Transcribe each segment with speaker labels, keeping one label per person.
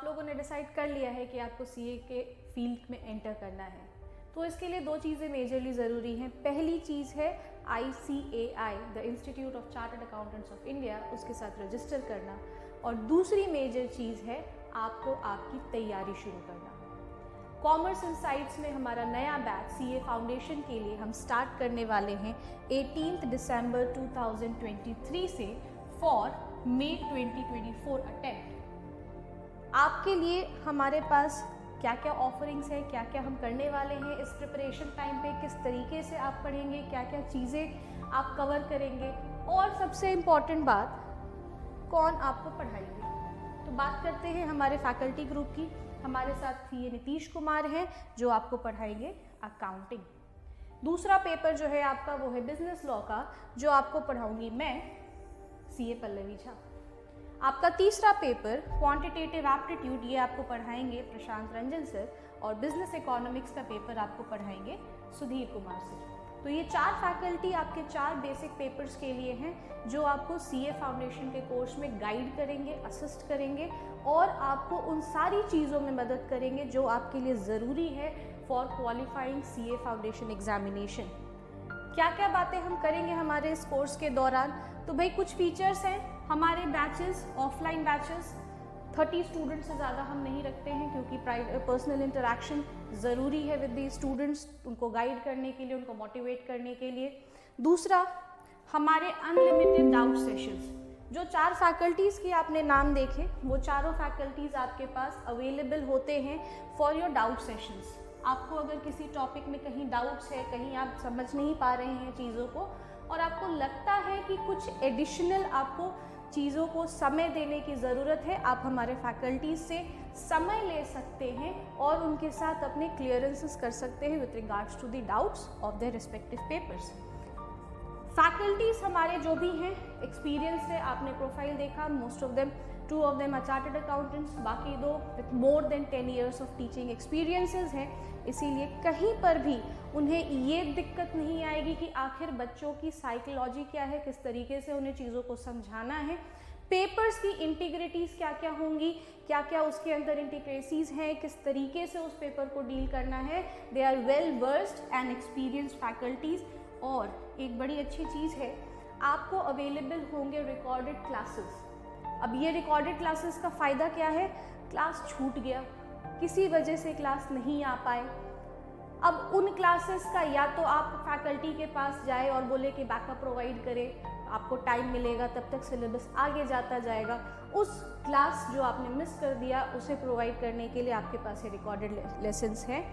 Speaker 1: आप लोगों ने डिसाइड कर लिया है कि आपको सीए के फील्ड में एंटर करना है, तो इसके लिए दो चीज़ें मेजरली ज़रूरी हैं। पहली चीज़ है ICAI, the institute of chartered accountants of India, उसके साथ रजिस्टर करना। और दूसरी मेजर चीज़ है आपको आपकी तैयारी शुरू करना। कॉमर्स इनसाइट्स में हमारा नया बैच सीए फाउंडेशन के लिए हम स्टार्ट करने वाले हैं 18 दिसंबर 2023 से फॉर मई 2024 अटेम्प्ट। आपके लिए हमारे पास क्या क्या ऑफरिंग्स है, क्या क्या हम करने वाले हैं इस प्रिपरेशन टाइम पे, किस तरीके से आप पढ़ेंगे, क्या क्या चीज़ें आप कवर करेंगे, और सबसे इम्पॉर्टेंट बात, कौन आपको पढ़ाएंगे। तो बात करते हैं हमारे फैकल्टी ग्रुप की। हमारे साथ सीए नीतीश कुमार हैं जो आपको पढ़ाएंगे अकाउंटिंग। दूसरा पेपर जो है आपका वो है बिजनेस लॉ का, जो आपको पढ़ाऊंगी मैं, सीए पल्लवी झा। आपका तीसरा पेपर क्वांटिटेटिव एप्टीट्यूड, ये आपको पढ़ाएंगे प्रशांत रंजन सर, और बिजनेस इकोनॉमिक्स का पेपर आपको पढ़ाएंगे सुधीर कुमार सर। तो ये 4 फैकल्टी आपके 4 बेसिक पेपर्स के लिए हैं जो आपको सीए फाउंडेशन के कोर्स में गाइड करेंगे, असिस्ट करेंगे और आपको उन सारी चीज़ों में मदद करेंगे जो आपके लिए ज़रूरी है for qualifying CA foundation examination. क्या क्या बातें हम करेंगे हमारे इस कोर्स के दौरान, तो भाई कुछ फीचर्स हैं हमारे बैचेस, ऑफलाइन बैचेस 30 स्टूडेंट्स से ज़्यादा हम नहीं रखते हैं क्योंकि पर्सनल इंटरेक्शन ज़रूरी है विद दी स्टूडेंट्स, उनको गाइड करने के लिए, उनको मोटिवेट करने के लिए। दूसरा, हमारे अनलिमिटेड डाउट सेशंस, जो 4 फैकल्टीज़ की आपने नाम देखे, वो चारों फैकल्टीज़ आपके पास अवेलेबल होते हैं फॉर योर डाउट सेशंस। आपको अगर किसी टॉपिक में कहीं डाउट्स है, कहीं आप समझ नहीं पा रहे हैं चीज़ों को, और आपको लगता है कि कुछ एडिशनल आपको चीज़ों को समय देने की ज़रूरत है, आप हमारे फैकल्टी से समय ले सकते हैं और उनके साथ अपने क्लियरेंसेस कर सकते हैं with regards to the doubts of their respective papers. Faculties हमारे जो भी हैं एक्सपीरियंस है, आपने प्रोफाइल देखा, most of them, 2 of them are chartered accountants, बाकी 2 with more than 10 years of teaching experiences हैं। इसीलिए कहीं पर भी उन्हें ये दिक्कत नहीं आएगी कि आखिर बच्चों की साइकोलॉजी क्या है, किस तरीके से उन्हें चीज़ों को समझाना है, पेपर्स की इंटीग्रिटीज़ क्या क्या होंगी, क्या क्या उसके अंदर इंटीग्रेसीज हैं, किस तरीके से उस पेपर को डील करना है। They are well versed and experienced faculties. और एक बड़ी अच्छी चीज़ है, आपको अवेलेबल होंगे रिकॉर्डेड क्लासेस। अब ये रिकॉर्डेड क्लासेस का फ़ायदा क्या है, क्लास छूट गया, किसी वजह से क्लास नहीं आ पाए, अब उन क्लासेस का या तो आप फैकल्टी के पास जाए और बोले कि बैकअप प्रोवाइड करें, आपको टाइम मिलेगा, तब तक सिलेबस आगे जाता जाएगा। उस क्लास जो आपने मिस कर दिया उसे प्रोवाइड करने के लिए आपके पास ये रिकॉर्डेड लेसन्स हैं।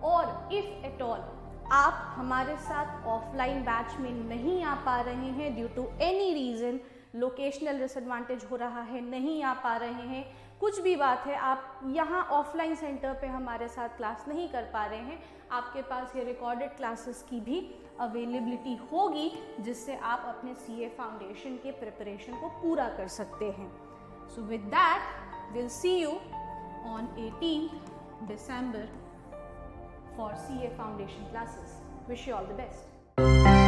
Speaker 1: और इफ़ एट ऑल आप हमारे साथ ऑफलाइन बैच में नहीं आ पा रहे हैं due to any reason, locational disadvantage हो रहा है, नहीं आ पा रहे हैं, कुछ भी बात है, आप यहाँ ऑफलाइन सेंटर पे हमारे साथ क्लास नहीं कर पा रहे हैं, आपके पास ये रिकॉर्डेड क्लासेस की भी अवेलेबिलिटी होगी जिससे आप अपने सीए फाउंडेशन के प्रिपरेशन को पूरा कर सकते हैं। So with that will see you on 18 December for CA Foundation classes. Wish you all the best.